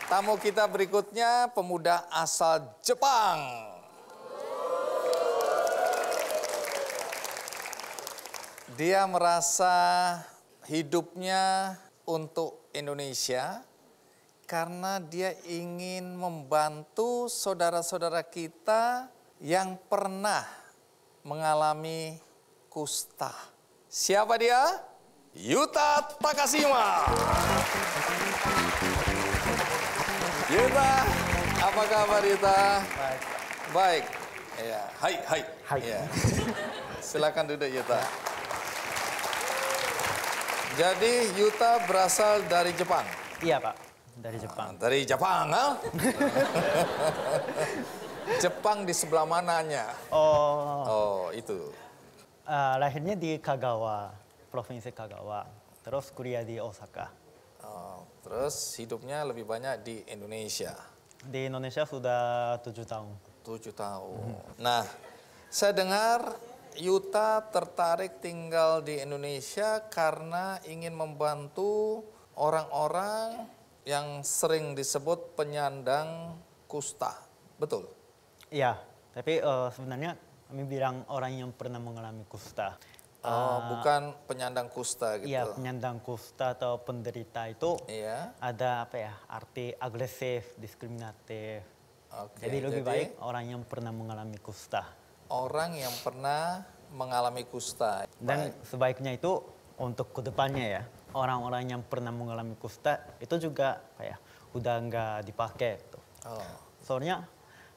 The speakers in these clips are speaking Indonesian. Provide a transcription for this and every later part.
tamu kita berikutnya pemuda asal Jepang. Dia merasa hidupnya untuk Indonesia karena dia ingin membantu saudara-saudara kita yang pernah mengalami kusta. Siapa dia? Yuta Takashima. Yuta, apa kabar Yuta? Baik. Baik. Ya, hai. Hai. Ya. Silakan duduk Yuta. Jadi Yuta berasal dari Jepang. Iya Pak, dari Jepang. Dari Jepang, ha? Jepang di sebelah mananya? Oh, itu. Lahirnya di Kagawa, Provinsi Kagawa. Terus kuliah di Osaka. Terus hidupnya lebih banyak di Indonesia? Di Indonesia sudah 7 tahun. 7 tahun. Nah, saya dengar Yuta tertarik tinggal di Indonesia karena ingin membantu orang-orang yang sering disebut penyandang kusta. Betul? Iya, tapi sebenarnya kami bilang orang yang pernah mengalami kusta. Bukan penyandang kusta gitu. Iya, penyandang kusta atau penderita itu ada arti agresif, diskriminatif. Jadi lebih baik orang yang pernah mengalami kusta. Orang yang pernah mengalami kusta. Dan sebaiknya itu untuk kedepannya ya, orang-orang yang pernah mengalami kusta itu juga udah nggak dipakai. Soalnya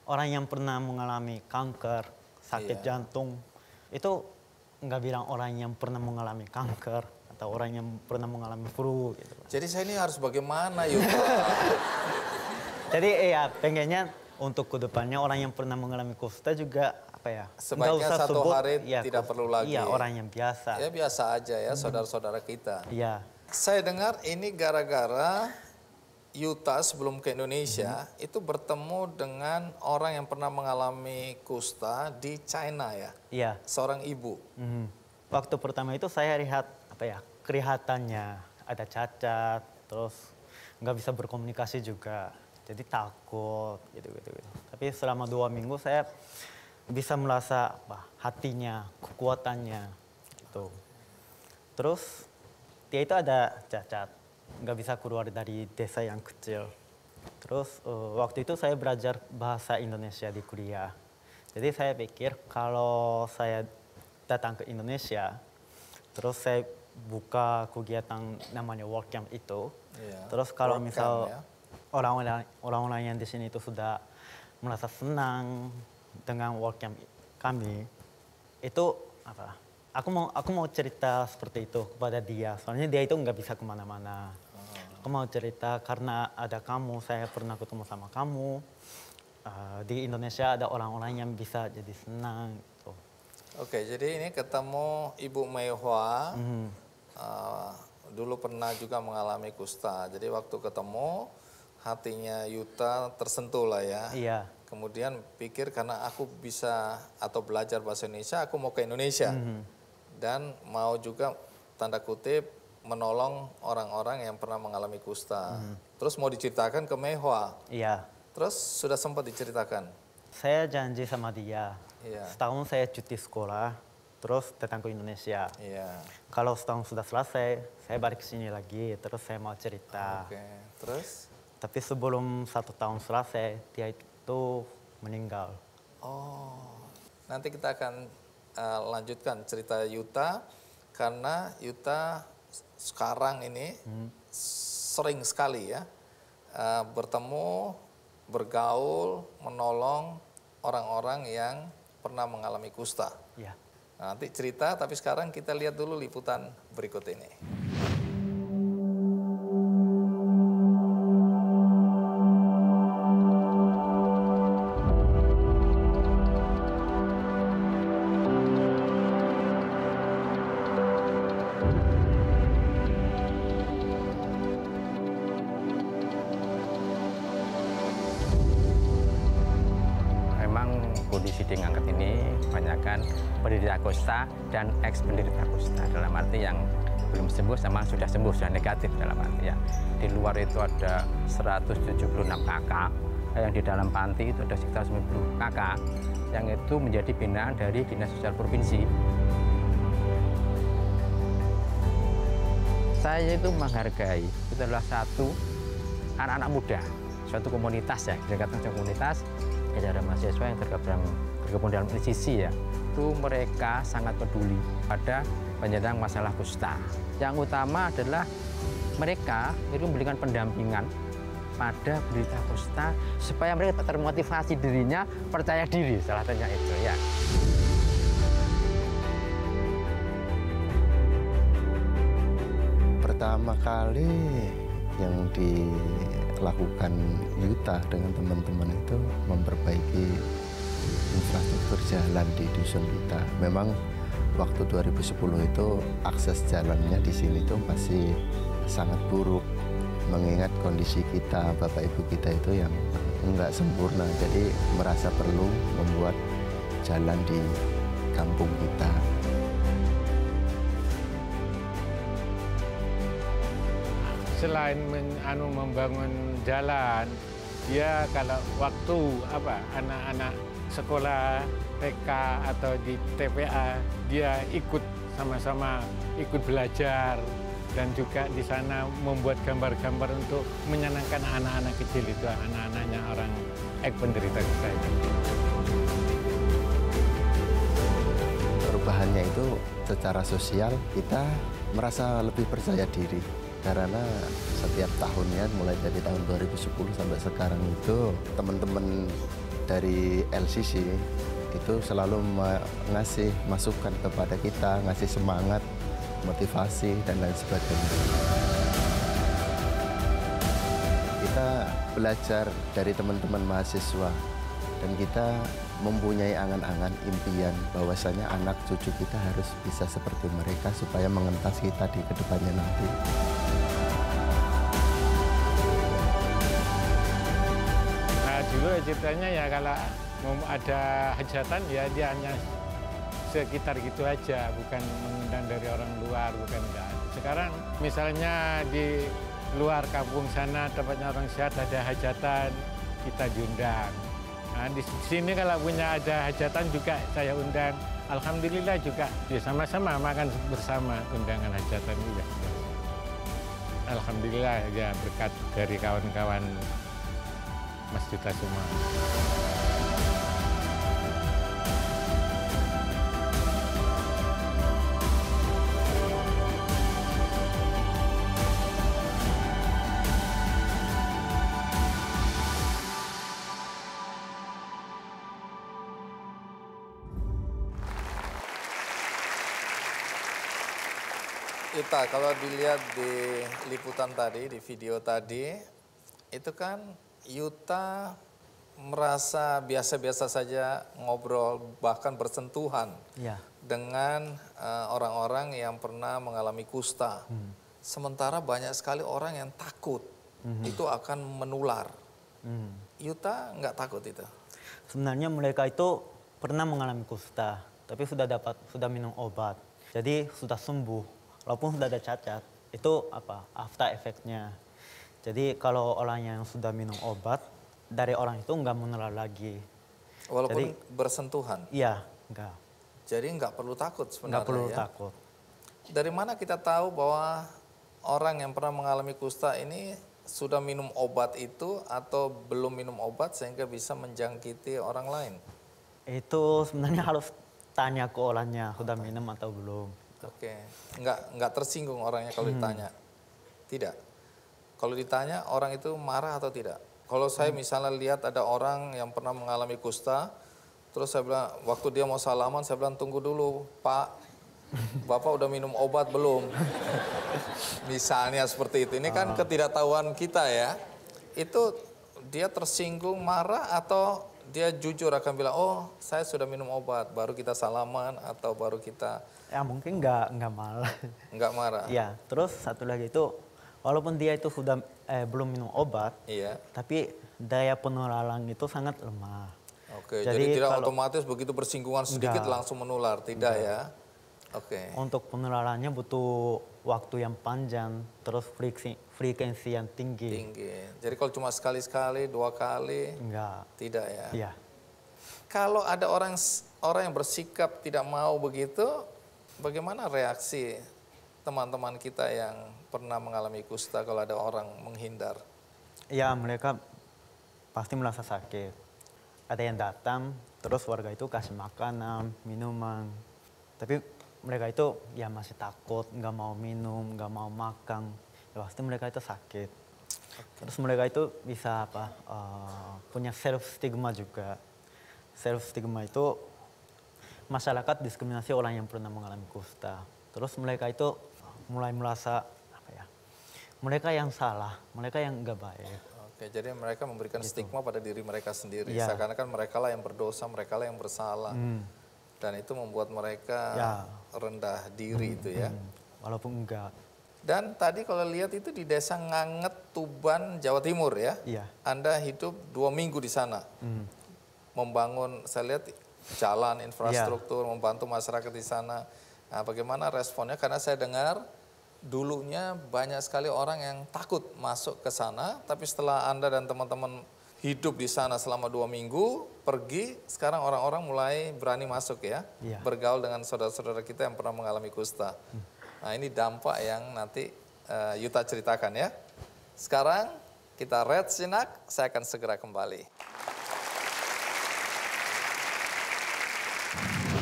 orang yang pernah mengalami kanker, sakit jantung itu nggak bilang orang yang pernah mengalami kanker atau orang yang pernah mengalami flu gitu. Jadi saya ini harus bagaimana Yuta? Jadi pengennya untuk kedepannya orang yang pernah mengalami kusta juga sebaiknya usah satu sebut, hari tidak perlu lagi. Iya, orang yang biasa. Ya biasa aja ya, saudara-saudara kita. Iya. Saya dengar ini gara-gara Yuta sebelum ke Indonesia itu bertemu dengan orang yang pernah mengalami kusta di China ya? Iya. Seorang ibu. Waktu pertama itu saya lihat kelihatannya ada cacat, terus nggak bisa berkomunikasi juga, jadi takut gitu. Tapi selama 2 minggu saya bisa merasa hatinya, kekuatannya gitu. Terus dia itu ada cacat, nggak bisa keluar dari desa yang kecil. Terus waktu itu saya belajar bahasa Indonesia di kuliah. Jadi saya pikir kalau saya datang ke Indonesia, terus saya buka kegiatan namanya WorkCamp itu. Terus kalau misal orang-orang yang di sini itu sudah merasa senang dengan WorkCamp kami, itu Aku mau cerita seperti itu kepada dia. Soalnya dia itu nggak bisa kemana-mana. Aku mau cerita karena ada kamu, saya pernah ketemu sama kamu. Di Indonesia ada orang-orang yang bisa jadi senang. Gitu. Oke, jadi ini ketemu Ibu Meihua. Dulu pernah juga mengalami kusta. Jadi waktu ketemu, hatinya Yuta tersentuh lah ya. Iya. Kemudian pikir karena aku bisa atau belajar bahasa Indonesia, aku mau ke Indonesia. Dan mau juga tanda kutip menolong orang-orang yang pernah mengalami kusta. Terus mau diceritakan ke Meihua. Iya. Terus sudah sempat diceritakan? Saya janji sama dia. Setahun saya cuti sekolah, terus datang ke Indonesia. Kalau setahun sudah selesai, saya balik ke sini lagi, terus saya mau cerita. Terus? Tapi sebelum 1 tahun selesai, dia itu meninggal. Nanti kita akan lanjutkan cerita Yuta, karena Yuta sekarang ini sering sekali ya bertemu, bergaul, menolong orang-orang yang pernah mengalami kusta. Nanti cerita, tapi sekarang kita lihat dulu liputan berikut ini. Kondisi di ngangkat ini kebanyakan penderita kusta dan eks penderita kusta, dalam arti yang belum sembuh sama sudah sembuh, sudah negatif dalam arti ya. Di luar itu ada 176 kakak, yang di dalam panti itu ada sekitar 90 kakak, yang itu menjadi binaan dari Dinas Sosial Provinsi. Saya itu menghargai, itu adalah satu anak-anak muda, suatu komunitas ya, dikatakan komunitas, ada mahasiswa yang tergabung dalam LCC ya, itu mereka sangat peduli pada penyandang masalah kusta. Yang utama adalah mereka itu memberikan pendampingan pada berita kusta supaya mereka termotivasi dirinya, percaya diri, salah satunya itu ya. Pertama kali yang dilakukan Yuta dengan teman-teman itu memperbaiki infrastruktur jalan di dusun kita. Memang waktu 2010 itu akses jalannya di sini tuh masih sangat buruk. Mengingat kondisi kita, Bapak Ibu kita itu yang enggak sempurna. Jadi merasa perlu membuat jalan di kampung kita. Selain membangun jalan, dia kalau waktu anak-anak sekolah TK atau di TPA, dia ikut sama-sama ikut belajar dan juga di sana membuat gambar-gambar untuk menyenangkan anak-anak kecil itu, anak-anaknya orang penderita kusta itu. Perubahannya itu secara sosial kita merasa lebih percaya diri. Karena setiap tahunnya, mulai dari tahun 2010 sampai sekarang itu, teman-teman dari LCC itu selalu ngasih masukan kepada kita, ngasih semangat, motivasi, dan lain sebagainya. Kita belajar dari teman-teman mahasiswa, dan kita mempunyai angan-angan, impian bahwasanya anak cucu kita harus bisa seperti mereka supaya mengentas kita di kedepannya nanti. Dulu ceritanya ya kalau mau ada hajatan ya dia hanya sekitar gitu aja, bukan mengundang dari orang luar, bukan enggak. Sekarang misalnya di luar kampung sana tempatnya orang sehat ada hajatan, kita diundang. Nah, di sini kalau punya ada hajatan juga saya undang. Alhamdulillah juga ya sama-sama makan bersama undangan hajatan juga. Alhamdulillah ya berkat dari kawan-kawan Mas Yuta semua. Yuta, kalau dilihat di liputan tadi, di video tadi, itu kan Yuta merasa biasa-biasa saja ngobrol, bahkan bersentuhan dengan orang-orang yang pernah mengalami kusta. Sementara banyak sekali orang yang takut itu akan menular. Yuta nggak takut itu? Sebenarnya mereka itu pernah mengalami kusta, tapi sudah minum obat. Jadi sudah sembuh, walaupun sudah ada cacat. Itu after effect-nya. Jadi kalau orang yang sudah minum obat, dari orang itu nggak menular lagi. Walaupun bersentuhan? Iya, nggak. Jadi nggak perlu takut sebenarnya. Nggak perlu takut. Dari mana kita tahu bahwa orang yang pernah mengalami kusta ini sudah minum obat itu atau belum minum obat sehingga bisa menjangkiti orang lain? Itu sebenarnya harus tanya ke orangnya, sudah minum atau belum. Oke, nggak tersinggung orangnya kalau ditanya? Tidak? Kalau ditanya orang itu marah atau tidak? Kalau saya misalnya lihat ada orang yang pernah mengalami kusta, terus saya bilang, waktu dia mau salaman, saya bilang tunggu dulu, Pak, Bapak udah minum obat belum? Misalnya seperti itu. Ini kan ketidaktahuan kita ya. Itu dia tersinggung, marah atau dia jujur akan bilang, oh saya sudah minum obat, baru kita salaman atau baru kita... Ya mungkin nggak marah. Nggak marah? Ya, terus satu lagi itu, walaupun dia itu sudah belum minum obat, tapi daya penularan itu sangat lemah. Oke, jadi tidak otomatis begitu bersinggungan sedikit langsung menular, tidak ya? Oke. Untuk penularannya butuh waktu yang panjang, terus frekuensi yang tinggi. Tinggi. Jadi kalau cuma sekali-sekali, 2 kali, Enggak. tidak ya. Iya. Kalau ada orang yang bersikap tidak mau begitu, bagaimana reaksi teman-teman kita yang pernah mengalami kusta kalau ada orang menghindar? Ya, mereka pasti merasa sakit. Ada yang datang, terus warga itu kasih makanan, minuman. Tapi mereka itu ya masih takut, nggak mau minum, nggak mau makan. Ya pasti mereka itu sakit. Terus mereka itu bisa punya self stigma juga. Self stigma itu masyarakat diskriminasi orang yang pernah mengalami kusta. Terus mereka itu mulai merasa mereka yang salah, mereka yang nggak baik. Oke, jadi mereka memberikan stigma pada diri mereka sendiri. Ya. Seakan-akan mereka lah yang berdosa, mereka lah yang bersalah. Dan itu membuat mereka rendah diri itu ya. Walaupun enggak. Dan tadi kalau lihat itu di desa Nganget, Tuban, Jawa Timur ya. Iya. Anda hidup 2 minggu di sana. Membangun, saya lihat jalan, infrastruktur, membantu masyarakat di sana. Nah, bagaimana responnya? Karena saya dengar dulunya banyak sekali orang yang takut masuk ke sana. Tapi setelah Anda dan teman-teman hidup di sana selama 2 minggu, pergi, sekarang orang-orang mulai berani masuk ya, bergaul dengan saudara-saudara kita yang pernah mengalami kusta. Nah ini dampak yang nanti Yuta ceritakan ya. Sekarang kita rehat sejenak, saya akan segera kembali.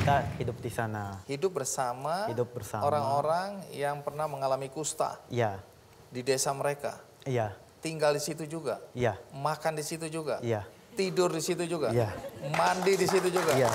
Kita hidup di sana. Hidup bersama orang-orang yang pernah mengalami kusta Iya. di desa mereka. Iya. Tinggal di situ juga, Iya. makan di situ juga, Iya. tidur di situ juga, Iya. mandi di situ juga. Iya.